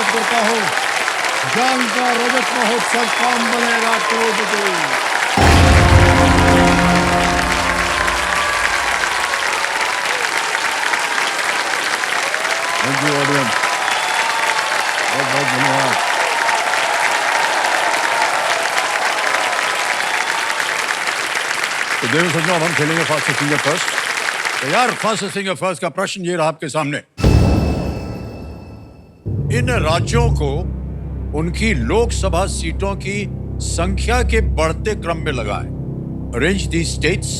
स्वागत करता हूँ। ज्ञान का रजत महोत्सव कौन बनेगा करोड़पति। थैंक यू ऑडियंस, बहुत बहुत धन्यवाद। तो देव सज्जनों, अब हम खेलेंगे फास्ट सिंगर फर्स्ट। तो यार, फास्ट सिंगर फर्स्ट का प्रश्न ये रहा आपके सामने। इन राज्यों को उनकी लोकसभा सीटों की संख्या के बढ़ते क्रम में लगाएं। Arrange the states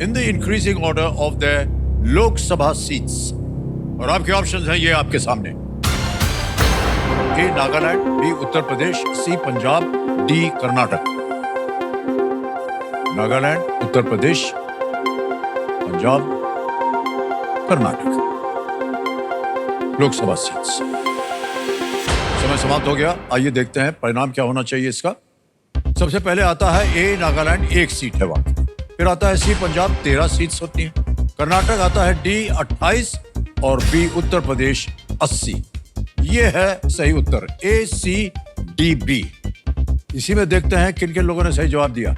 in the increasing order of the Lok Sabha seats. और आपके ऑप्शंस हैं ये आपके सामने। ए नागालैंड, बी उत्तर प्रदेश, सी पंजाब, डी कर्नाटक। नागालैंड, उत्तर प्रदेश, पंजाब, कर्नाटक लोकसभा सीट्स। समय समाप्त हो गया। आइए देखते हैं परिणाम क्या होना चाहिए इसका। सबसे पहले आता है ए नागालैंड, 1 सीट है वहां। फिर आता है सी पंजाब, 13 सीट्स होती हैं। कर्नाटक आता है डी 28 और बी उत्तर प्रदेश 80। ये है सही उत्तर, ए सी डी बी। इसी में देखते हैं किन किन लोगों ने सही जवाब दिया।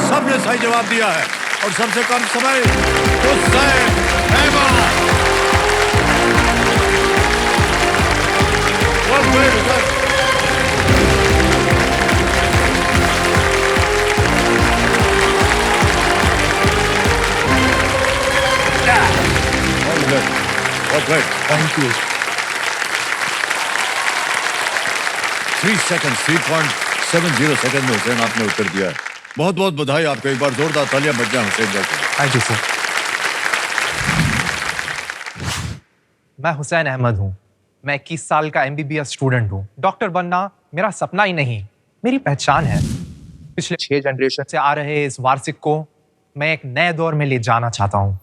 सबने सही जवाब दिया है और सबसे कम समय Hussain Ahmed. Thank you. 3 second, 3.70 second में हुसैन आपने उत्तर दिया है। बहुत बहुत बधाई आपको। एक बार जोरदार तालियां बज जाएं हुसैन जी को। Thank you, sir. मैं हुसैन अहमद हूँ। मैं 21 साल का MBBS स्टूडेंट हूँ। डॉक्टर बनना मेरा सपना ही नहीं, मेरी पहचान है। पिछले 6 जनरेशन से आ रहे इस वारसिक को मैं एक नए दौर में ले जाना चाहता हूँ।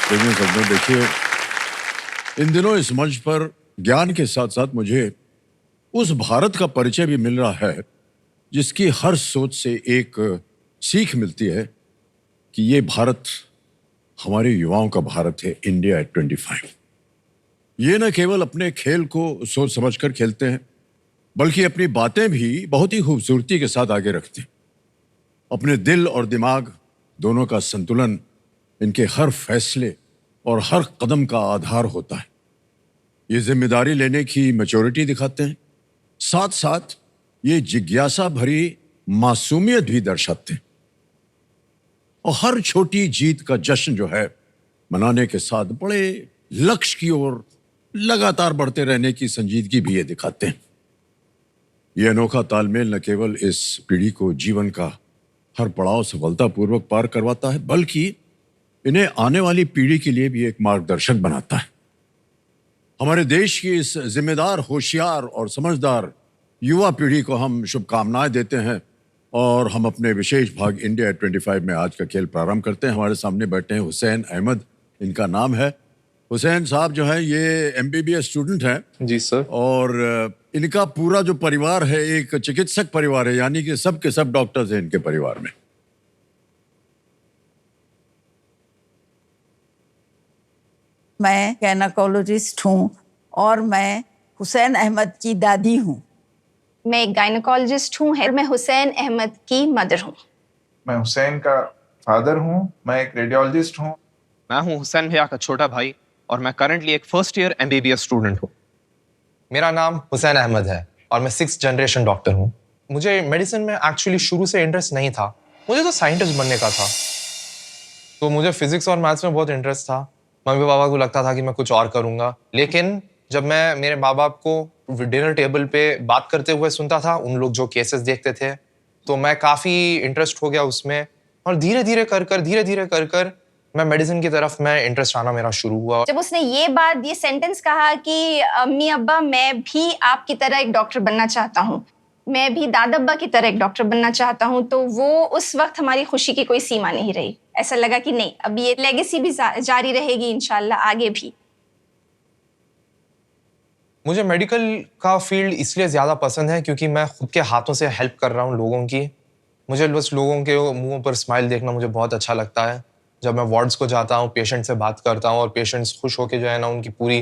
देखिए, इन दिनों इस मंच पर ज्ञान के साथ साथ मुझे उस भारत का परिचय भी मिल रहा है जिसकी हर सोच से एक सीख मिलती है कि ये भारत हमारे युवाओं का भारत है। India at 25। ये न केवल अपने खेल को सोच समझकर खेलते हैं, बल्कि अपनी बातें भी बहुत ही खूबसूरती के साथ आगे रखते हैं। अपने दिल और दिमाग दोनों का संतुलन इनके हर फैसले और हर कदम का आधार होता है। ये जिम्मेदारी लेने की मैच्योरिटी दिखाते हैं, साथ साथ ये जिज्ञासा भरी मासूमियत भी दर्शाते हैं। और हर छोटी जीत का जश्न जो है मनाने के साथ बड़े लक्ष्य की ओर लगातार बढ़ते रहने की संजीदगी भी ये दिखाते हैं। ये अनोखा तालमेल न केवल इस पीढ़ी को जीवन का हर पड़ाव सफलतापूर्वक पार करवाता है, बल्कि इन्हें आने वाली पीढ़ी के लिए भी एक मार्गदर्शक बनाता है। हमारे देश की इस जिम्मेदार, होशियार और समझदार युवा पीढ़ी को हम शुभकामनाएं देते हैं और हम अपने विशेष भाग इंडिया 25 में आज का खेल प्रारंभ करते हैं। हमारे सामने बैठे हैं हुसैन अहमद, इनका नाम है। हुसैन साहब जो है ये MBBS स्टूडेंट हैं। जी सर। और इनका पूरा जो परिवार है एक चिकित्सक परिवार है, यानी कि सब के सब डॉक्टर्स हैं इनके परिवार में। मैं गायनेकोलॉजिस्ट हूँ और मैं हुसैन अहमद की दादी हूँ। मैं एक गायनेकोलॉजिस्ट हूँ और मैं हुसैन अहमद की मदर हूँ। मैं हुसैन का फादर हूँ। मैं एक रेडियोलॉजिस्ट हूँ। मैं हूँ हुसैन भैया का छोटा भाई और मैं करंटली एक फर्स्ट ईयर MBBS स्टूडेंट हूँ। मेरा नाम हुसैन अहमद है और मैं 6th जनरेशन डॉक्टर हूँ। मुझे मेडिसिन में एक्चुअली शुरू से इंटरेस्ट नहीं था, मुझे तो साइंटिस्ट बनने का था। तो मुझे फिजिक्स और मैथ्स में बहुत इंटरेस्ट था। मम्मी पापा को लगता था कि मैं कुछ और करूँगा, लेकिन जब मैं मेरे माँ बाप को डिनर टेबल पे बात करते हुए सुनता था, उन लोग जो केसेस देखते थे, तो मैं काफ़ी इंटरेस्ट हो गया उसमें। और धीरे धीरे कर कर मैं मेडिसिन की तरफ मैं इंटरेस्ट आना मेरा शुरू हुआ। जब उसने ये सेंटेंस कहा कि अम्मी अब्बा मैं भी आपकी तरह एक डॉक्टर बनना चाहता हूँ, मैं भी दादा अब्बा की तरह एक डॉक्टर बनना चाहता हूँ, तो वो उस वक्त हमारी खुशी की कोई सीमा नहीं रही। ऐसा लगा कि नहीं, अब ये लेगेसी भी जारी रहेगी इंशाल्लाह आगे भी। मुझे मेडिकल का फील्ड इसलिए ज़्यादा पसंद है क्योंकि मैं खुद के हाथों से हेल्प कर रहा हूँ लोगों की। मुझे बस लोगों के मुंहों पर स्माइल देखना मुझे बहुत अच्छा लगता है। जब मैं वार्ड्स को जाता हूँ, पेशेंट से बात करता हूँ और पेशेंट्स खुश होकर जो है ना उनकी पूरी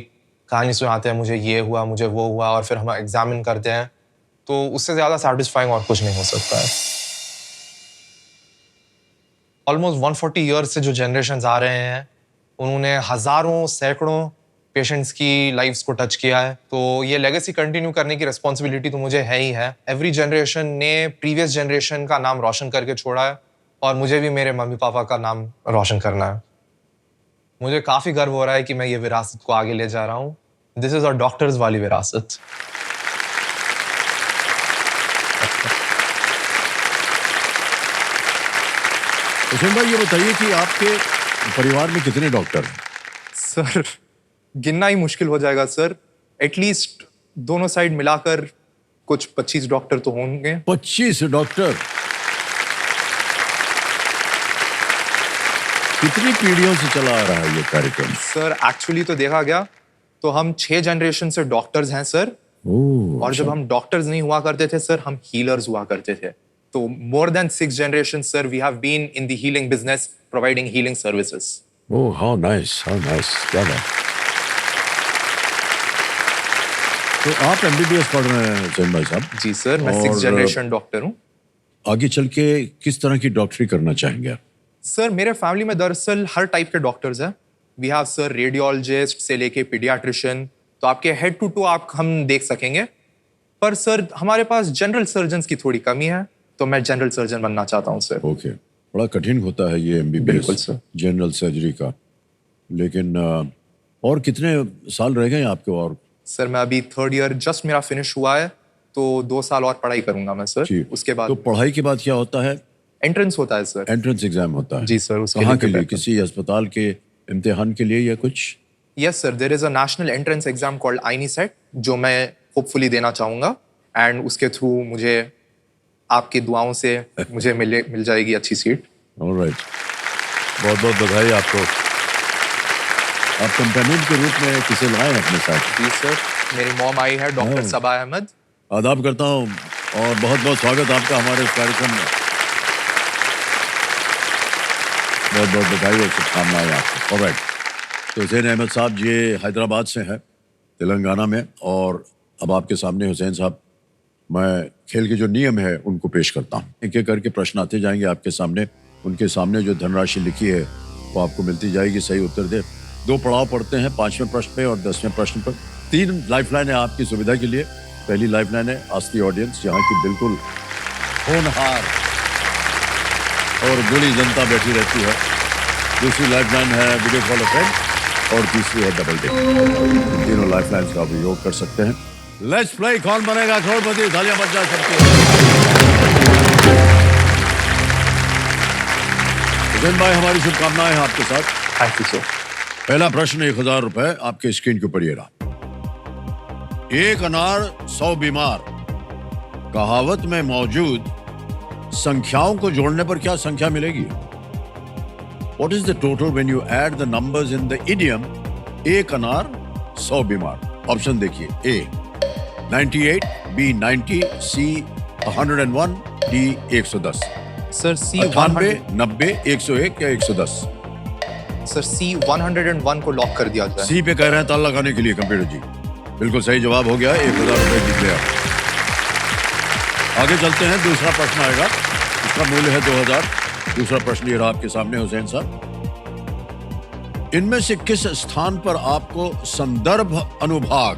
कहानी सुनाते हैं, मुझे ये हुआ, मुझे वो हुआ, और फिर हम एग्जामिन करते हैं, तो उससे ज़्यादा सेटिस्फाइंग और कुछ नहीं हो सकता है। ऑलमोस्ट 140 ईयर्स से जो जनरेशन्स आ रहे हैं, उन्होंने हज़ारों सैकड़ों पेशेंट्स की लाइफ्स को टच किया है, तो ये लेगेसी कंटिन्यू करने की रिस्पॉन्सिबिलिटी तो मुझे है ही है। एवरी जनरेशन ने प्रीवियस जनरेशन का नाम रोशन करके छोड़ा है और मुझे भी मेरे मम्मी पापा का नाम रोशन करना है। मुझे काफ़ी गर्व हो रहा है कि मैं ये विरासत को आगे ले जा रहा हूँ। दिस इज़ अ डॉक्टर्स वाली विरासत। हुसैन भाई, ये बताइए कि आपके परिवार में कितने डॉक्टर हैं? सर, गिनना ही मुश्किल हो जाएगा सर। एटलीस्ट दोनों साइड मिलाकर कुछ 25 डॉक्टर तो होंगे। 25 डॉक्टर? कितनी पीढ़ियों से चला आ रहा है ये कार्यक्रम? सर, एक्चुअली तो देखा गया तो हम 6 जनरेशन से डॉक्टर्स हैं सर। ओह, और जब हम डॉक्टर्स नहीं हुआ करते थे सर, हम हीलर्स हुआ करते थे। तो more than 6 generation sir, we have been in the healing business, providing healing services. Oh, how nice, how nice, क्या बात। तो आप एमबीबीएस पढ़ रहे हैं हुसैन भाई साहब? जी सर, मैं और 6 जनरेशन डॉक्टर हूँ। आगे चल के किस तरह की डॉक्टरी करना चाहेंगे आप? सर, मेरे फैमिली में दरअसल हर टाइप के डॉक्टर्स हैं। वी हैव सर रेडियोलॉजिस्ट से लेके पीडियाट्रिशियन, तो आपके हेड टू टू आप हम देख सकेंगे। पर सर, हमारे पास जनरल सर्जन्स की थोड़ी कमी है, तो मैं जनरल सर्जन बनना चाहता हूँ सर। ओके, बड़ा कठिन होता है ये बिल्कुल एमबीबीएस सर। जनरल सर्जरी का। लेकिन और कितने साल रह गए आपके? और सर, मैं अभी 3rd ईयर जस्ट मेरा फिनिश हुआ है, तो 2 साल और पढ़ाई करूंगा मैं सर। जी, उसके बाद तो पढ़ाई के बाद क्या होता है? एंट्रेंस होता है सर। एंट्रेंस एग्जाम होता है? जी सर, उसके कहाँ लिए के लिए? prepare किसी अस्पताल के इम्तिहान के लिए या कुछ? Yes sir, there is a national entrance exam called INICET, जो मैं होपफुली देना चाहूंगा, एंड उसके थ्रू मुझे आपकी दुआओं से मुझे मिल जाएगी अच्छी सीट। ऑलराइट, बहुत बहुत बधाई आपको। आप कंपेनियन के रूप में किसे लाए अपने साथ? जी सर, मेरी मॉम आई है, डॉक्टर Oh. सबा अहमद। आदाब करता हूँ और बहुत बहुत स्वागत आपका हमारे इस कार्यक्रम में। बहुत बहुत बधाई और शुभकामनाएं आपको। ऑलराइट, तो हुसैन अहमद साहब ये हैदराबाद से हैं, तेलंगाना में, और अब आपके सामने हुसैन साहब, मैं खेल के जो नियम है उनको पेश करता हूँ। एक एक करके प्रश्न आते जाएंगे आपके सामने। उनके सामने जो धनराशि लिखी है वो आपको मिलती जाएगी, सही उत्तर दे। 2 पड़ाव पढ़ते हैं, 5वें प्रश्न पे और 10वें प्रश्न पर। 3 लाइफलाइन है आपकी सुविधा के लिए। पहली लाइफलाइन है आस्ती ऑडियंस, यहाँ की बिल्कुल होनहार और बुरी जनता बैठी रहती है। दूसरी लाइफलाइन है वीडियो कॉल अ फ्रेंड और तीसरी है डबल डे। इन तीनों लाइफलाइंस का आप उपयोग कर सकते हैं। लेट्स प्ले कौन बनेगा करोड़पति, तालियां बज जा सकती हैं। हुसैन भाई, हमारी शुभकामनाएं हैं आपके साथ। Thank you sir. पहला प्रश्न 1000 रुपए आपके स्क्रीन के ऊपर ये रहा। 1 अनार 100 बीमार कहावत में मौजूद संख्याओं को जोड़ने पर क्या संख्या मिलेगी? What is the total when you add the numbers in the idiom 1 अनार 100 बीमार? ऑप्शन देखिए। A 98, B 90, C 101, D 110। Sir, C 98, 90, 101 या 110? सर, C 101 को लॉक कर दिया जाए। सी पे कह रहे हैं ताला लगाने के लिए कंप्यूटर जी। बिल्कुल सही जवाब हो गया, 1000 रुपए जीत लिया। आगे चलते हैं, दूसरा प्रश्न आएगा, इसका मूल्य है 2000। दूसरा प्रश्न ये रहा आपके सामने हुसैन साहब। इनमें से किस स्थान पर आपको संदर्भ अनुभाग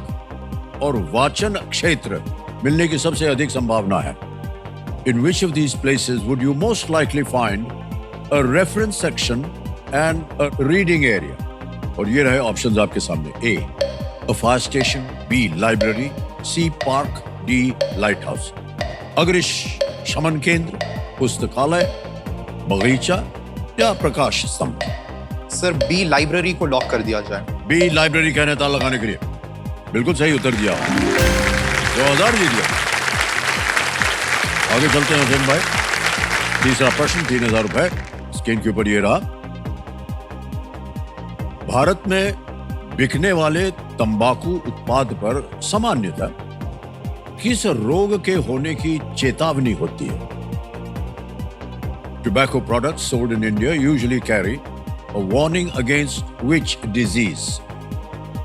और वाचन क्षेत्र मिलने की सबसे अधिक संभावना है? In which of these places would you most likely find a reference section and a reading area? और ये रहे ऑप्शंस आपके सामने। A, a fire station, B, library, C, park, D, lighthouse। अग्रिश शमन केंद्र, पुस्तकालय, बगीचा या प्रकाश स्तंभ? सर, B लाइब्रेरी को लॉक कर दिया जाए। बी लाइब्रेरी कहने ताला लगाने के लिए बिल्कुल सही उत्तर दिया। 2000 जीत लिया। आगे चलते हैं हुसैन भाई। तीसरा प्रश्न 3000 रुपए स्क्रीन के ऊपर ये रहा। भारत में बिकने वाले तंबाकू उत्पाद पर सामान्यतः किस रोग के होने की चेतावनी होती है? tobacco products sold in India usually carry a warning against which disease?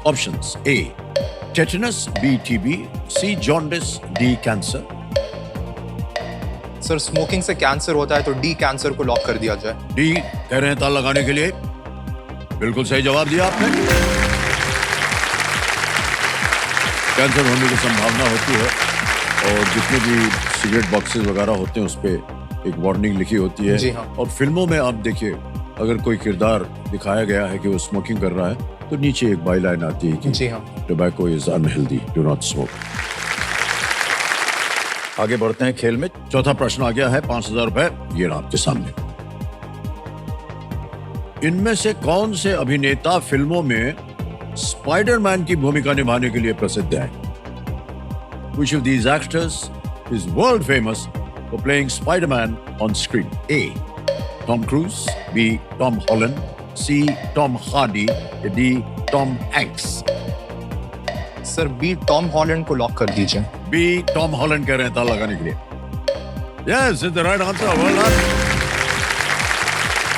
Options: A. Tetanus, B. TB, C. Jaundice, D. Cancer. Sir smoking से कैंसर होता है तो डी कैंसर को लॉक कर दिया जाए। D कह रहे हैं ताल लगाने के लिए। बिल्कुल सही जवाब दिया आपने। कैंसर होने की संभावना होती है और जितने भी सिगरेट बॉक्सेस वगैरह होते हैं उस पे एक वार्निंग लिखी होती है। जी हाँ। और फिल्मों में आप देखिए, अगर कोई किरदार दिखाया गया है कि वो स्मोकिंग कर रहा है तो नीचे एक बाई लाइन आती है कि जी हाँ। Tobacco is unhealthy, do not smoke. आगे बढ़ते हैं खेल में। चौथा प्रश्न आ गया है, 5,000 रुपए ये रहा आपके सामने। इनमें से कौन से अभिनेता फिल्मों में स्पाइडरमैन की भूमिका निभाने के लिए प्रसिद्ध है? Which of these actors is world famous for playing Spider-Man on screen? A. Tom Cruise, B. Tom Holland, C. Tom Hardy, D. Tom Hanks. Sir B Tom Holland को लॉक कर दीजिए। B. Tom Holland कह रहे हैं ताला लगाने के लिए। Yes, it's the right answer. Well done.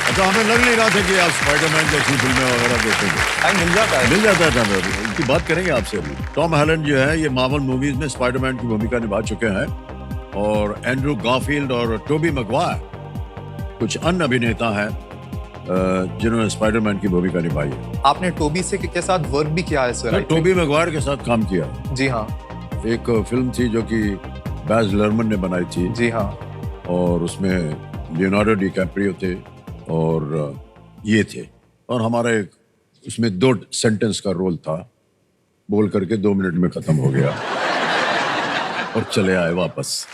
अच्छा, हमें लग नहीं रहा था कि आप स्पाइडरमैन जैसी फिल्में वगैरह देखेंगे। टाइम मिल जाता है। मिल जाता है टाइम अभी। इनकी बात करेंगे आपसे अभी। टॉम हॉलैंड जो है ये मार्वल मूवीज में स्पाइडरमैन की भूमिका निभा चुके हैं और एंड्रू गारफील्ड और टोबी मैगवायर कुछ अन्य अभिनेता हैं जिन्होंने स्पाइडरमैन की भूमिका निभाई है। आपने टोबी से के साथ वर्क भी किया है सर? टोबी मैगवायर के साथ काम किया। जी हाँ। एक फिल्म थी जो कि बैज लर्मन ने बनाई थी जी हाँ। और उसमें लियोनार्डो डिकैप्रियो थे और ये थे और हमारा एक उसमें 2 सेंटेंस का रोल था, बोल करके 2 मिनट में खत्म हो गया और चले आए वापस।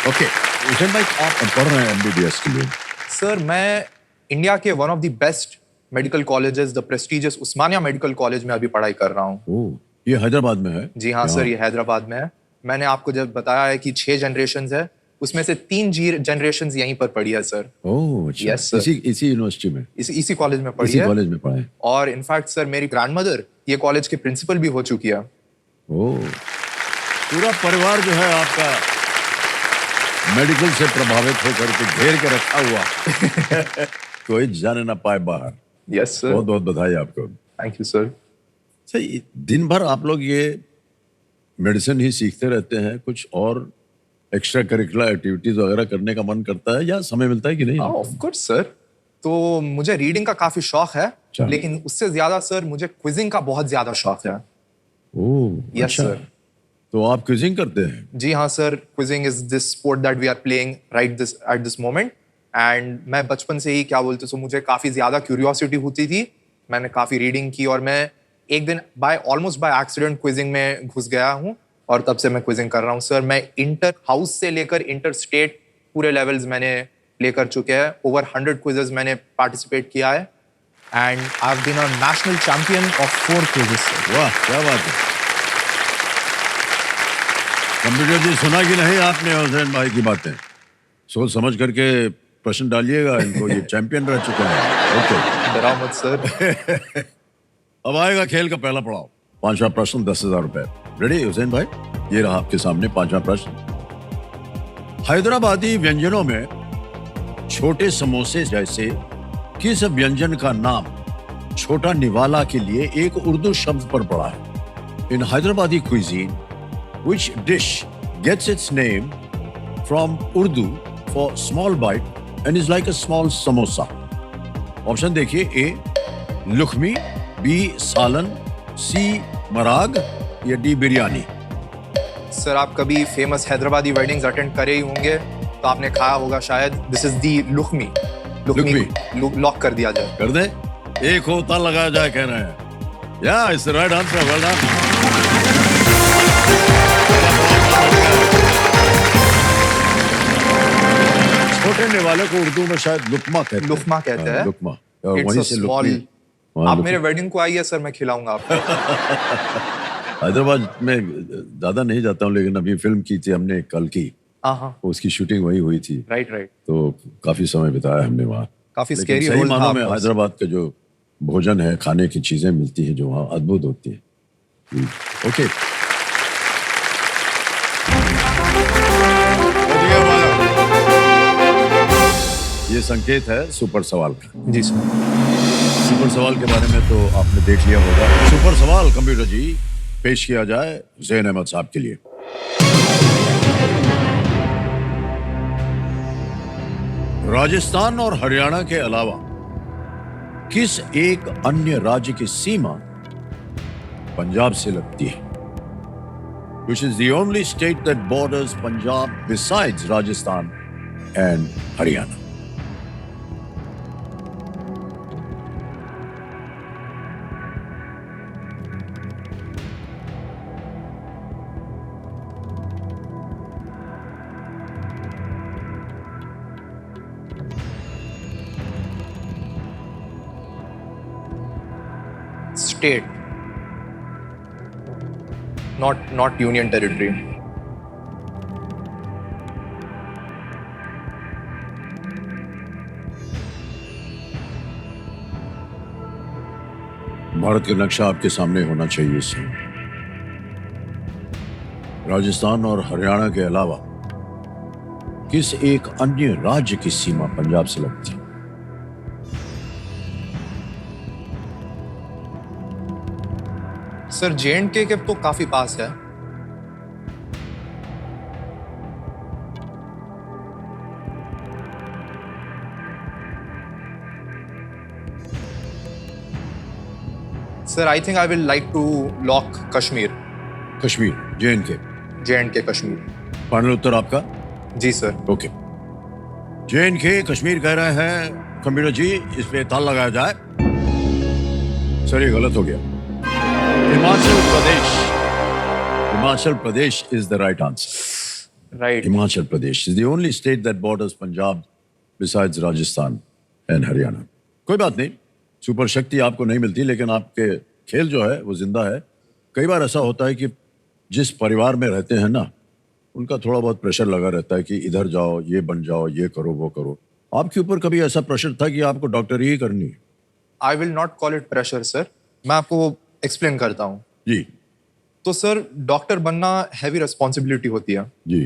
ओके, हुसैन भाई आप पढ़ रहे हैं एमबीबीएस के लिए? सर मैं इंडिया के one of the best medical colleges the prestigious Osmania medical college में अभी पढ़ाई कर रहा हूँ। ओह, ये हैदराबाद में है? जी हाँ सर, ये हैदराबाद में है। मैंने आपको जब बताया है कि 6 जनरेशंस है, उसमें से 3 जनरेशंस यहीं पर पढ़ी है सर। ओह अच्छा। Yes, sir. इसी यूनिवर्सिटी में, इसी कॉलेज में पढ़ी इसी है। कॉलेज में पढ़े। और इनफैक्ट सर मेरी ग्रैंडमदर ये कॉलेज के प्रिंसिपल भी हो चुकी है। ओह, पूरा परिवार जो है आपका मेडिकल से प्रभावित होकर के घेर के रखा हुआ कोई जाने ना पाए बाहर। Yes sir. बहुत बहुत बधाई आपको। Thank you sir. सही, दिन भर आप लोग ये मेडिसिन ही सीखते रहते हैं, कुछ और एक्स्ट्रा करिकुलर एक्टिविटीज वगैरह करने का मन करता है या समय मिलता है कि नहीं? Of course sir. तो मुझे रीडिंग का काफी शौक है, अच्छा। लेकिन उससे ज्यादा सर मुझे क्विजिंग का बहुत ज्यादा शौक है। ओह यस अच्छा। सर। तो आप क्विजिंग करते हैं? जी हाँ sir, quizzing is this sport that we are playing right at this moment. And मैं बचपन से ही क्या बोलते सो मुझे काफी ज्यादा क्यूरियोसिटी होती थी। मैंने काफी रीडिंग की और मैं एक दिन ऑलमोस्ट बाय एक्सीडेंट क्विजिंग में घुस गया हूँ और तब से मैं क्विजिंग कर रहा हूँ सर। मैं इंटर हाउस से लेकर इंटर स्टेट पूरे लेवल्स मैंने प्ले कर चुके हैं। ओवर 100 क्विजेस मैंने पार्टिसिपेट किया है and I have been a national champion of 4 quizzes sir. वाह, क्या बात है। कंप्यूटर जी, सुना कि नहीं आपने हुसैन भाई की बातें? सोच समझ करके प्रश्न डालिएगा इनको, ये चैंपियन रह चुके हैं। ओके, डराओ मत सर। अब आएगा खेल का पहला पड़ाव। 5वां प्रश्न, 10,000 रुपए। रेडी हुसैन भाई? ये रहा आपके सामने 5वां प्रश्न। हैदराबादी व्यंजनों में छोटे समोसे जैसे किस व्यंजन का नाम छोटा निवाला के लिए एक उर्दू शब्द पर पड़ा है? इन Hyderabadi cuisine, which dish gets its name from Urdu for small bite and is like a small samosa? Option देखिए, ए लुखमी, बी सालन, सी मराग या डी बिरयानी। सर आप कभी फेमस हैदराबादी वेडिंग्स अटेंड करे ही होंगे तो आपने खाया होगा शायद। This is the lukhmi. Lock कर दिया जाए। कर दे, एक होता लगाया जाए कह रहे हैं। या it's the right answer, well done. छोटे निवाले को उर्दू में शायद लुकमा कहते हैं। लुकमा कहते हैं। लुकमा, और It's वहीं a से small- लुकमी। हाँ, आप लुकमी। मेरे वेडिंग को आइए सर, मैं खिलाऊंगा आपको। हैदराबाद में ज्यादा नहीं जाता हूँ, लेकिन अभी फिल्म की थी हमने कल की, हाँ उसकी शूटिंग वही हुई थी, राइट। तो काफी समय बिताया हमने वहाँ। काफी लेकिन स्केरी सही रोल मानों था में आपका। हैदराबाद का जो भोजन है, खाने की चीजें मिलती है जो वहाँ अद्भुत होती है। ओके, ये संकेत है सुपर सवाल का। जी सर। सुपर सवाल के बारे में तो आपने देख लिया होगा। सुपर सवाल कंप्यूटर जी पेश किया जाए हुसैन अहमद साहब के लिए। राजस्थान और हरियाणा के अलावा किस एक अन्य राज्य की सीमा पंजाब से लगती है? Which is the only state that borders Punjab besides Rajasthan and Haryana? State, not union territory. Bharat का नक्शा आपके सामने होना चाहिए इस समय। राजस्थान और हरियाणा के अलावा किस एक अन्य राज्य की सीमा पंजाब से लगती है? सर J&K के तो काफी पास है। Sir, I think I will like to lock Kashmir. Kashmir, J&K। J&K Kashmir. Final उत्तर आपका? जी सर। ओके। J&K कश्मीर कह रहे हैं कंप्यूटर जी, इस पे ताल लगाया जाए। सर ये गलत हो गया। Himachal Pradesh is the right answer. Right. Himachal Pradesh is the only state that borders Punjab besides Rajasthan and Haryana. कोई बात नहीं, सुपर शक्ति आपको नहीं मिलती, लेकिन आपके खेल जो है वो जिंदा है। कई बार ऐसा होता है कि जिस परिवार में रहते हैं ना, उनका थोड़ा बहुत प्रेशर लगा रहता है कि इधर जाओ, ये बन जाओ, ये करो, वो करो। आपके ऊपर कभी ऐसा प्रेशर था कि आपको डॉक्टरी ही करनी है? I will not call it pressure sir, मैं आपको एक्सप्लेन करता हूँ। जी तो सर डॉक्टर बनना हैवी रिस्पॉन्सिबिलिटी होती है, जी।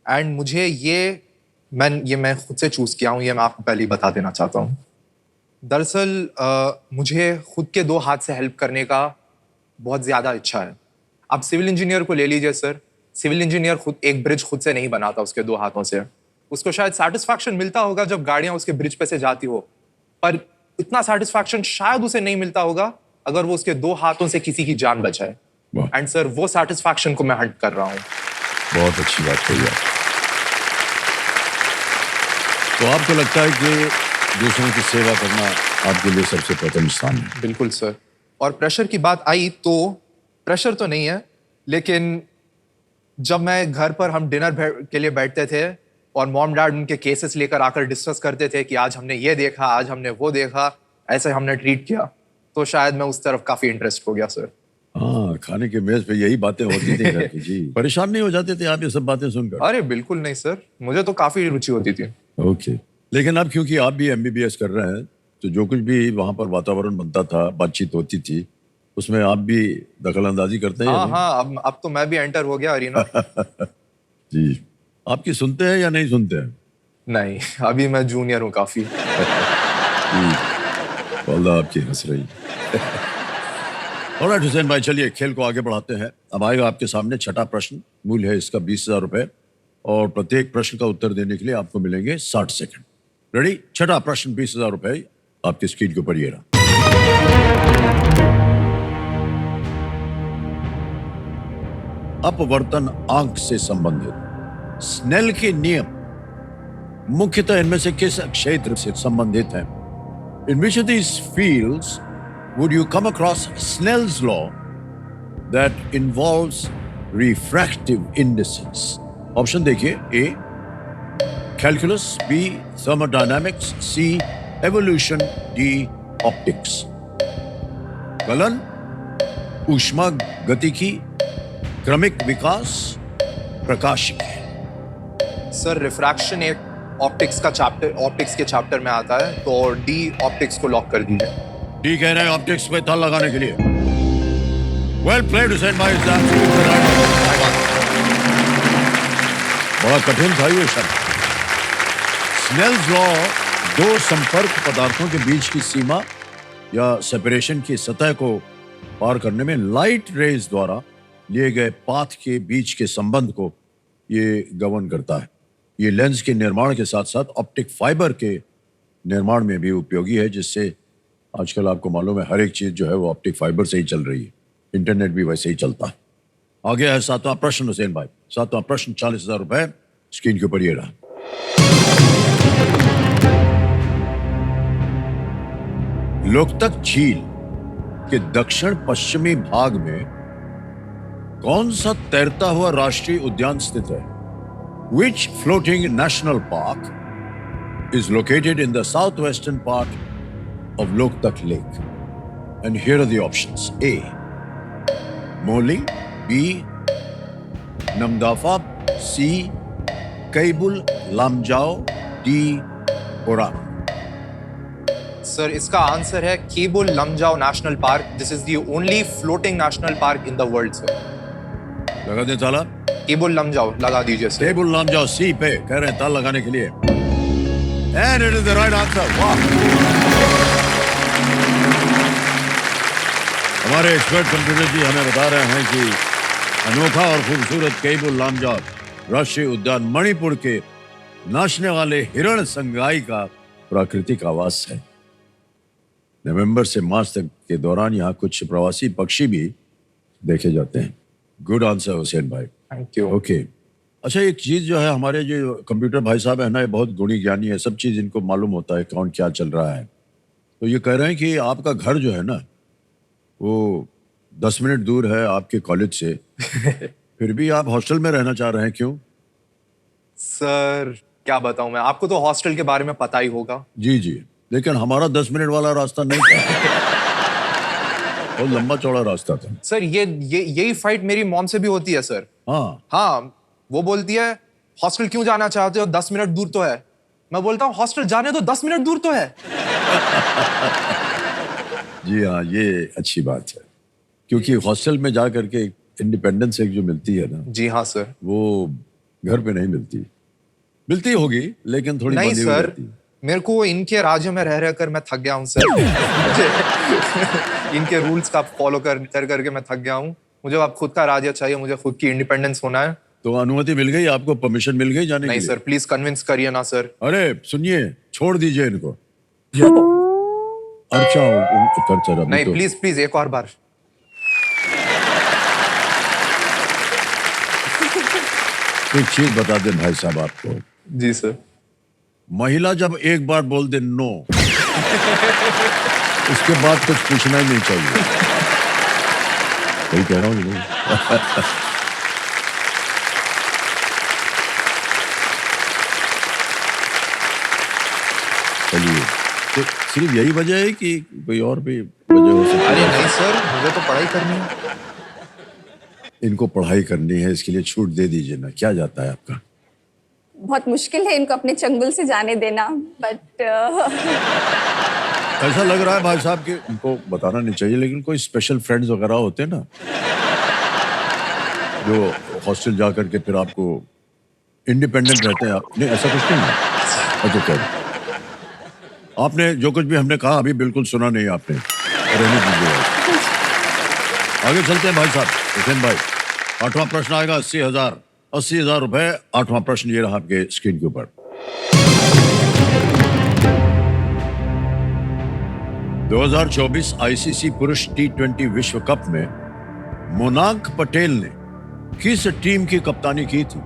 एंड मुझे मैं खुद से चूज किया हूँ, ये मैं आपको पहले ही बता देना चाहता हूँ। दरअसल मुझे खुद के 2 हाथ से हेल्प करने का बहुत ज़्यादा इच्छा है। आप सिविल इंजीनियर को ले लीजिए सर, सिविल इंजीनियर खुद एक ब्रिज खुद से नहीं बनाता उसके 2 हाथों से। उसको शायद सेटिस्फैक्शन मिलता होगा जब गाड़ियाँ उसके ब्रिज पे से जाती हो, पर इतना सेटिस्फैक्शन शायद उसे नहीं मिलता होगा अगर वो उसके 2 हाथों से किसी की जान बचाए। एंड सर वो सेटिस्फैक्शन को मैं हंट कर रहा हूँ। बहुत अच्छी बात कही आप। तो आपको लगता है कि दूसरों की सेवा करना आपके लिए सबसे प्रथम स्थान है? बिल्कुल सर। और प्रेशर की बात आई तो प्रेशर तो नहीं है, लेकिन जब मैं घर पर हम डिनर के लिए बैठते थे और मॉम डैड उनके केसेस लेकर आकर डिस्कस करते थे कि आज हमने ये देखा, आज हमने वो देखा, ऐसे हमने ट्रीट किया, तो शायद मैं उस तरफ काफी इंटरेस्ट हो गया सर। हाँ, खाने के मेज पे यही बातें होती थी घर की। जी, परेशान नहीं हो जाते थे आप ये सब बातें सुनकर? अरे बिल्कुल नहीं सर, मुझे तो काफी रुचि होती थी। ओके। लेकिन अब क्योंकि आप भी MBBS कर रहे हैं, तो जो कुछ भी वहां पर वातावरण बनता था, बातचीत होती थी, उसमें आप भी दखल अंदाजी करते हैं? हाँ हाँ, अब तो मैं भी एंटर हो गया अरीना। जी। आपकी सुनते हैं या नहीं सुनते हैं? नहीं, अभी मैं जूनियर हूँ काफी। आपकी हंस रही। ऑलराइट हुसैन भाई, चलिए खेल को आगे बढ़ाते हैं। अब आएगा आपके सामने छठा प्रश्न। मूल्य है इसका 20,000 रुपए और प्रत्येक प्रश्न का उत्तर देने के लिए आपको मिलेंगे 60 सेकंड। रेडी? छठा प्रश्न 20,000 रुपए आपकी स्क्रीन के ऊपर ये रहा। अपवर्तन आंक से संबंधित स्नेल के नियम मुख्यतः इनमें से किस क्षेत्र से संबंधित हैं? In which of these fields would you come across Snell's law that involves refractive indices? Option देखिए: A. Calculus, B. Thermodynamics, C. Evolution, D. Optics. Kiln, ऊष्मा गतिकी, क्रमिक विकास, प्रकाशिकी। सर रिफ्रैक्शन एक ऑप्टिक्स के चैप्टर में आता है, तो डी ऑप्टिक्स को लॉक कर दीजिए। डी कह रहे हैं ऑप्टिक्स पे ताल लगाने के लिए। वेल प्लेड हुसैन भाई। बड़ा कठिन था ये शब्द। स्नेल्स लॉ दो संपर्क पदार्थों के बीच की सीमा या सेपरेशन की सतह को पार करने में लाइट रेज द्वारा लिए गए पाथ के बीच के संबंध को ये गवर्न करता है। ये लेंस के निर्माण के साथ साथ ऑप्टिक फाइबर के निर्माण में भी उपयोगी है, जिससे आजकल आपको मालूम है हर एक चीज जो है वो ऑप्टिक फाइबर से ही चल रही है, इंटरनेट भी वैसे ही चलता है। आगे है 7वां प्रश्न हुसैन भाई। 7वां प्रश्न 40,000 रुपए स्क्रीन के ऊपर ये रहा। लोकतक झील के दक्षिण पश्चिमी भाग में कौन सा तैरता हुआ राष्ट्रीय उद्यान स्थित है? Which floating national park is located in the southwestern part of Loktak Lake? And here are the options. A. Moli. B. Namdafa. C. Kaibul Lamjao. D. Oran. Sir इसका आंसर है Keibul Lamjao national park. This is the only floating national park in the world sir. लगा दे ताला। Cable Lamjao लगा दीजिए sir. Keibul Lamjao सी पे कह रहे हैं ताला लगाने के लिए। And it is the right answer. वाह। हमारे एक्सपर्ट कंप्यूटर जी हमें बता रहे हैं कि अनोखा और खूबसूरत केबुल लामजाओ राष्ट्रीय उद्यान मणिपुर के नाचने वाले हिरण संगाई का प्राकृतिक आवास है। नवंबर से मार्च तक के दौरान यहाँ कुछ प्रवासी पक्षी भी देखे जाते हैं। गुड आंसर हुसैन भाई। Thank you. ओके अच्छा, एक चीज जो है हमारे जो कंप्यूटर भाई साहब है ना, ये बहुत गुणी ज्ञानी है, सब चीज इनको मालूम होता है कौन क्या चल रहा है। तो ये कह रहे हैं कि आपका घर जो है ना वो 10 मिनट दूर है आपके कॉलेज से फिर भी आप हॉस्टल में रहना चाह रहे हैं, क्यों? सर क्या बताऊं मैं आपको, तो हॉस्टल के बारे में पता ही होगा। जी जी, लेकिन हमारा 10 मिनट वाला रास्ता नहीं था, बहुत लंबा चौड़ा रास्ता था। सर यही फाइट मेरी मॉम से भी होती है सर। हाँ, वो बोलती है हॉस्टल क्यों जाना चाहते हो, 10 मिनट दूर तो है। मैं बोलता हूँ हॉस्टल जाने तो 10 मिनट दूर तो है। जी हाँ, ये अच्छी बात है, क्योंकि हॉस्टल में जा करके इंडिपेंडेंस एक जो मिलती है ना, जी हाँ सर, वो घर पे नहीं मिलती। मिलती होगी लेकिन थोड़ी नहीं बंधी हुई सर, रहती है। मेरे को इनके राज्य में रह कर मैं थक गया हूँ सर। इनके रूल्स का फॉलो कर करके मैं थक गया हूँ। मुझे अब खुद का राज्य चाहिए, मुझे खुद की इंडिपेंडेंस होना है। तो अनुमति मिल गई आपको, परमिशन मिल गई जाने नहीं के लिए? सर, प्लीज कन्विंस करिए ना सर। अरे सुनिए, छोड़ दीजिए इनको। अच्छा कर चला नहीं तो... प्लीज एक और बार। एक चीज बता दें भाई साहब आपको। जी सर। महिला जब एक बार बोल दे नो उसके बाद कुछ पूछना ही नहीं चाहिए। वही कह रहा हूँ नहीं। चलिए, तो सिर्फ यही वजह है कि कोई और भी वजह हो सकती है? अरे नहीं सर, मुझे तो पढ़ाई करनी है। इनको पढ़ाई करनी है, इसके लिए छूट दे दीजिए ना। क्या जाता है आपका? बहुत मुश्किल है इनको अपने चंगुल से जाने देना, बट ऐसा लग रहा है भाई साहब कि इनको बताना नहीं चाहिए, लेकिन कोई स्पेशल फ्रेंड्स वगैरह होते हैं ना जो हॉस्टल जा करके फिर आपको इंडिपेंडेंट रहते हैं आप। नहीं, ऐसा कुछ नहीं है। अच्छा क्या आपने जो कुछ भी हमने कहा अभी बिल्कुल सुना नहीं आपने, रहने दीजिए। आगे चलते हैं भाई साहब। हुसैन भाई, 8वां प्रश्न आएगा 80,000 रुपए। 8वां प्रश्न ये रहा आपके स्क्रीन के ऊपर। (2024) आईसीसी पुरुष T20 विश्व कप में मोनांक पटेल ने किस टीम की कप्तानी की थी?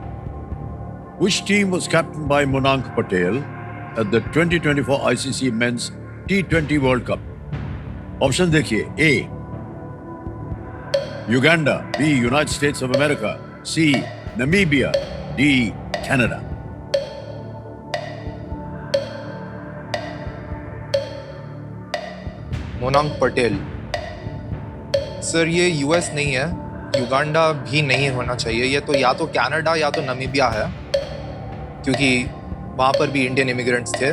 Which team was captained by Monank Patel at the 2024 ICC Men's T20 World Cup? Option देखिए। A. Uganda. B. United States of America. C. Namibia. D. Canada. Monank Patel sir, ये यूएस नहीं है, युगांडा भी नहीं होना चाहिए। ये तो या तो कनाडा या तो नमीबिया है, क्योंकि वहां पर भी इंडियन इमिग्रेंट्स थे।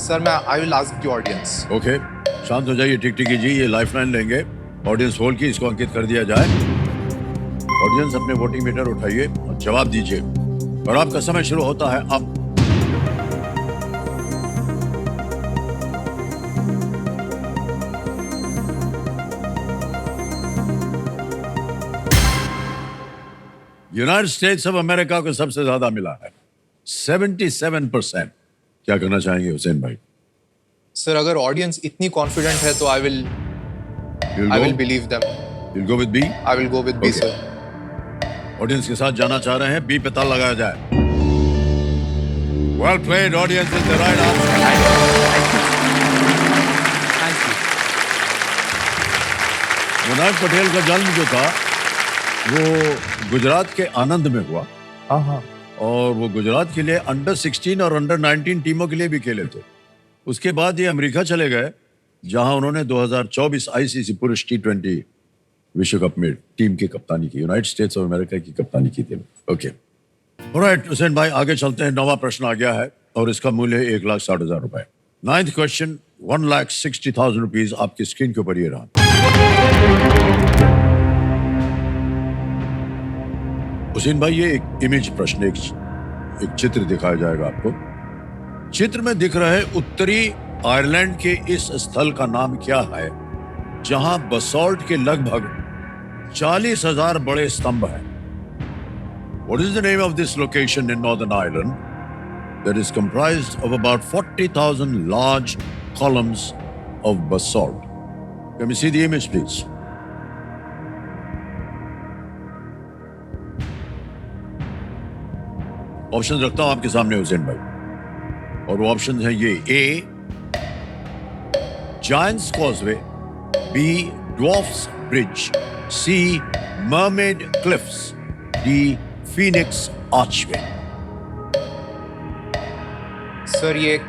सर मैं I will ask the audience. Okay, शांत हो जाइए। ठीक ठीक जी, ये लाइफलाइन लेंगे ऑडियंस होल की, इसको अंकित कर दिया जाए। ऑडियंस अपने वोटिंग मीटर उठाइए और जवाब दीजिए, और आपका समय शुरू होता है अब। यूनाइटेड स्टेट्स ऑफ अमेरिका को सबसे ज्यादा मिला है 77%। क्या करना चाहेंगे हुसैन भाई? सर अगर ऑडियंस इतनी कॉन्फिडेंट है तो I will believe them. You'll go with B? I will go with B Okay. Sir. Audience के साथ जाना चाह रहे हैं, बी पे ताला लगाया जाए। Well played, audience is the right answer. Thank you. Vinayak Patel का जन्म जो था वो गुजरात के आनंद में हुआ हाँ हाँ। और वो गुजरात के लिए अंडर 16 और अंडर 19 टीमों के लिए भी खेले थे। उसके बाद ये अमेरिका चले गए जहां उन्होंने 2024 आईसीसी पुरुष T20 विश्व कप में टीम की कप्तानी की, यूनाइटेड स्टेट्स ऑफ अमेरिका की कप्तानी की थी। ओके ऑलराइट हुसैन भाई, आगे चलते हैं। नवा प्रश्न आ गया है और इसका मूल्य है 1,60,000 रुपए। 9th क्वेश्चन 1,60,000 रुपीज आपकी स्क्रीन के ऊपर ये रहा। हुसैन भाई ये एक इमेज प्रश्न, एक चित्र दिखाया जाएगा आपको। चित्र में दिख रहा है उत्तरी आयरलैंड के इस स्थल का नाम क्या है जहां बसॉल्ट के लगभग 40,000 बड़े स्तंभ हैं। What is the name of this location in Northern Ireland that is comprised of about 40,000 large columns of basalt? Can we see the image, please? Option रखता हूं आपके सामने हुसैन भाई, और वो ऑप्शन है ये: A Giant's Causeway, B Dwarf's Bridge, C Mermaid Cliffs, D Phoenix Archway. Sir ये एक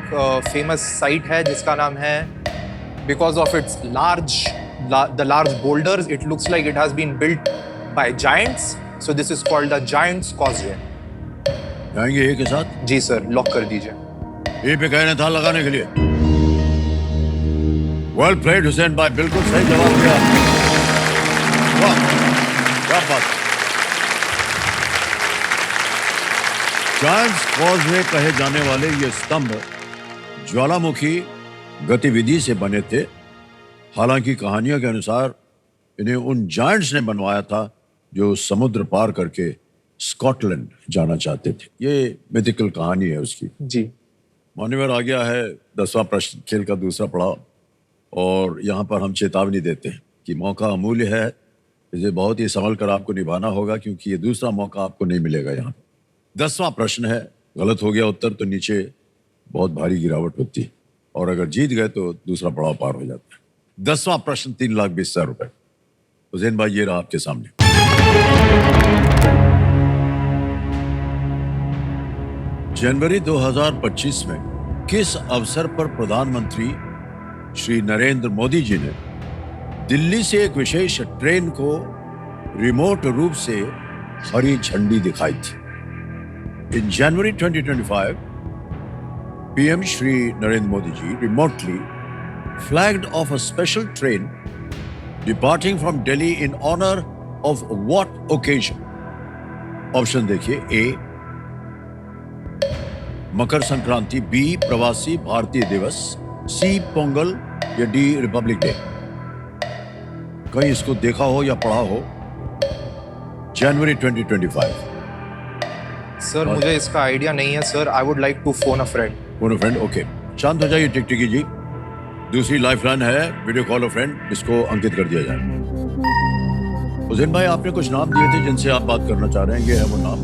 फेमस साइट है जिसका नाम है, because of its the large boulders it looks like it has been built by giants, so this is called the Giant's Causeway. जाएंगे ए के साथ? जी सर, लॉक कर दीजिए। ए पे कहने था लगाने के लिए। वेल प्लेड हुसैन भाई, बिल्कुल सही जवाब दिया। वाह क्या बात। जायंट्स कॉजवे कहे जाने वाले ये स्तंभ ज्वालामुखी गतिविधि से बने थे। हालांकि कहानियों के अनुसार इन्हें उन जायंट्स ने बनवाया था जो समुद्र पार करके स्कॉटलैंड जाना चाहते थे। ये मिथिकल कहानी है उसकी। जी मान्यवर, आ गया है 10वां प्रश्न, खेल का दूसरा पड़ाव। और यहाँ पर हम चेतावनी देते हैं कि मौका अमूल्य है, इसे बहुत ही संभल कर आपको निभाना होगा क्योंकि ये दूसरा मौका आपको नहीं मिलेगा। यहाँ 10वां प्रश्न है, गलत हो गया उत्तर तो नीचे बहुत भारी गिरावट होती है, और अगर जीत गए तो दूसरा पड़ाव पार हो जाता है। 10वां प्रश्न 3,20,000 रुपए। हुसैन भाई ये रहा आपके सामने। जनवरी 2025 में किस अवसर पर प्रधानमंत्री श्री नरेंद्र मोदी जी ने दिल्ली से एक विशेष ट्रेन को रिमोट रूप से हरी झंडी दिखाई थी? In January 2025, PM Shri Narendra Modi ji remotely flagged off a special train departing from Delhi in honor of what occasion? Option देखिए: ए मकर संक्रांति, बी प्रवासी भारतीय दिवस, सी पोंगल, या डी रिपब्लिक डे। कहीं इसको देखा हो या पढ़ा हो? जनवरी 2025। सर मुझे इसका आइडिया नहीं है sir. I would like to phone a friend. Phone a friend, okay. शांत हो जाइए टिकटिकी जी। दूसरी लाइफलाइन है वीडियो कॉल अ फ्रेंड, इसको अंकित कर दिया जाए। हुसैन भाई आपने कुछ नाम दिए थे जिनसे आप बात करना चाह रहे हैं, ये है वो नाम।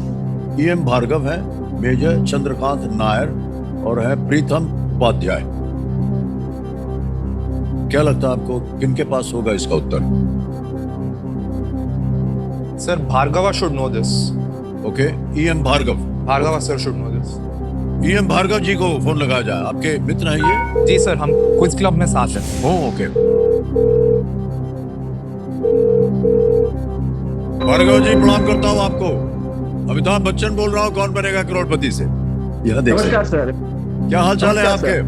EM भार्गव है, मेजर चंद्रकांत नायर और है प्रीतम उपाध्याय। क्या लगता है आपको किनके पास होगा इसका उत्तर? Sir Bhargava should know this. Okay, EM Bhargav. Bhargava sir should know this. EM Bhargav ji को फोन लगाया जाए। आपके मित्र हैं ये? जी सर, हम क्विज क्लब में साथ हैं। ओके। भार्गव जी प्रणाम करता हूँ आपको। अमिताभ बच्चन बोल रहा हूँ, कौन बनेगा करोड़पति से। यहाँ देख नमस्कार सकते सर। हैं। क्या हाल चाल है नमस्कार,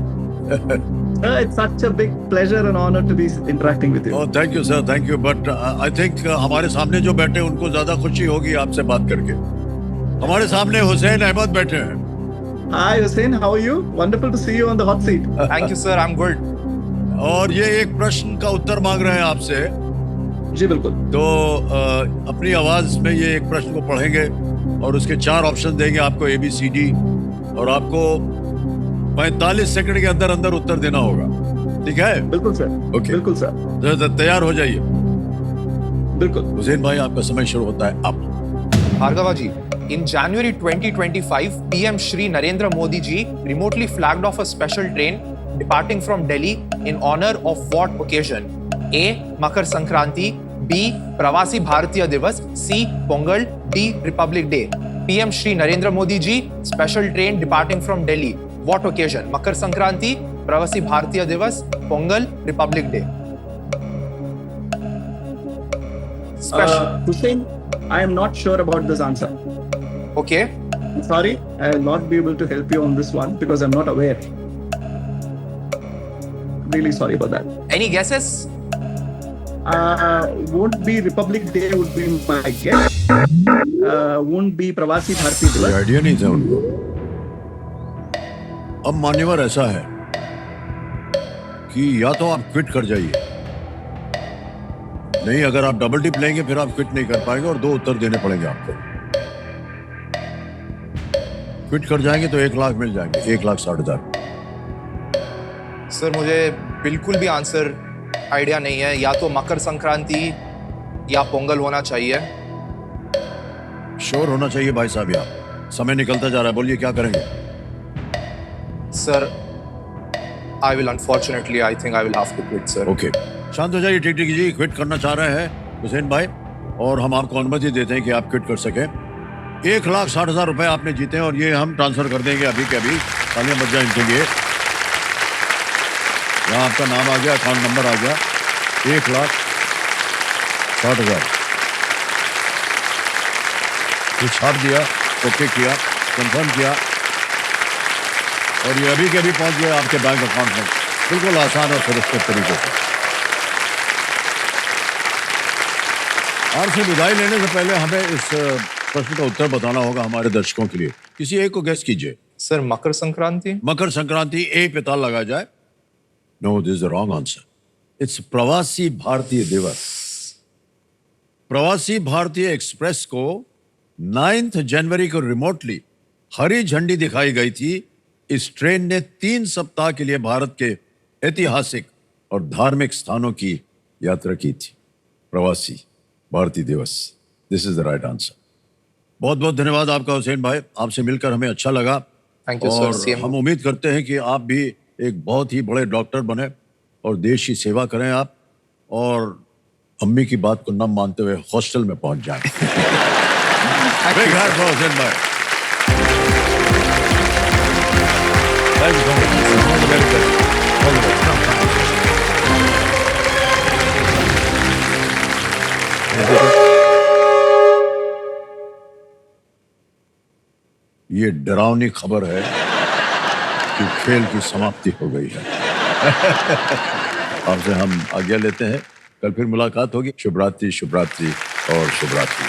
आपके? It's such a big pleasure and honor to be interacting with you. Oh, thank you sir, thank you. But I think हमारे सामने जो बैठे हैं उनको ज्यादा खुशी होगी आपसे बात करके। हमारे सामने हुसैन अहमद बैठे हैं। Hi Hussein, how are you? Wonderful to see you on the hot seat. Thank you sir, I am good. और ये एक प्रश्न का उत्तर मांग रहे हैं आपसे जी बिल्कुल। तो अपनी आवाज में ये एक प्रश्न को पढ़ेंगे और उसके 4 ऑप्शन देंगे आपको ABCD, और आपको 45 सेकंड के अंदर अंदर उत्तर देना होगा। ठीक है? बिल्कुल सर। ओके। बिल्कुल सर। तो तैयार हो जाइए। बिल्कुल। हुसैन भाई, आपका समय शुरू होता है अब। भार्गवा जी, in January 2025, PM Shri Narendra Modi ji remotely flagged off a special train departing from Delhi in honor of what occasion? A. Makar Sankranti, B. Pravasi Bharatiya Divas, C. Pongal, D. Republic Day. PM Shri Narendra Modi ji special train departing from Delhi. What occasion? Makar Sankranti, Pravasi Bharatiya Divas, Pongal, Republic Day. Special. Hussein, I am not sure about this answer. Okay. Sorry, I will not be able to help you on this one because I'm not aware. Really sorry about that. Any guesses? Won't be Republic Day would be my guess. Won't be Pravasi Bharati कोई Divas. Idea नहीं था उनको। अब मान्यवर ऐसा है कि या तो आप क्विट कर जाइए, नहीं अगर आप डबल टिप लेंगे फिर आप क्विट नहीं कर पाएंगे और 2 उत्तर देने पड़ेंगे आपको। क्विट कर जाएंगे तो 1 लाख मिल जाएंगे, 1,60,000। सर मुझे बिल्कुल भी आंसर आइडिया नहीं है, या तो मकर संक्रांति या पोंगल होना चाहिए। श्योर होना चाहिए भाई साहब, यहाँ समय निकलता जा रहा है, बोलिए क्या करेंगे? Sir I will unfortunately I think I will have to quit sir. Okay, शांत हो जाइए। टिकटिक जी क्विट करना चाह रहे हैं हुसैन भाई, और हम आपको अनुमति देते हैं कि आप क्विट कर सकें। 1,60,000 रुपए आपने जीते हैं और ये हम ट्रांसफर कर देंगे अभी के अभी। तालियां बज जाए इनके लिए। यहाँ आपका नाम आ गया, अकाउंट नंबर आ गया। 1,60,000 तो छाप दिया, ओके किया, कंफर्म किया और ये अभी के अभी पहुंच गया आपके बैंक अकाउंट में, बिल्कुल आसान और सुरक्षित तरीके से। आपसे विदाई लेने से पहले हमें इस प्रश्न का उत्तर बताना होगा हमारे दर्शकों के लिए। किसी एक को गेस कीजिए। सर मकर संक्रांति। मकर संक्रांति, ए पे ताल लगाया जाए। No, this is the wrong answer. It's Pravasi Bharatiya दिवस। प्रवासी भारतीय एक्सप्रेस को 9 जनवरी को रिमोटली हरी झंडी दिखाई गई थी। इस ट्रेन ने 3 सप्ताह के लिए भारत के ऐतिहासिक और धार्मिक स्थानों की यात्रा की थी। प्रवासी भारतीय दिवस, this is the right answer. बहुत बहुत धन्यवाद आपका हुसैन भाई, आपसे मिलकर हमें अच्छा लगा। Thank you sir. और हम उम्मीद करते हैं कि आप भी एक बहुत ही बड़े डॉक्टर बने और देश की सेवा करें आप, और अम्मी की बात को न मानते हुए हॉस्टल में पहुंच जाएं। Big hand for हुसैन भाई। Thank you so much. All the very best. All the best. ये डरावनी खबर है कि खेल की समाप्ति हो गई है। आपसे हम आज्ञा लेते हैं, कल फिर मुलाकात होगी। शुभ रात्रि, शुभ रात्रि और शुभ रात्रि।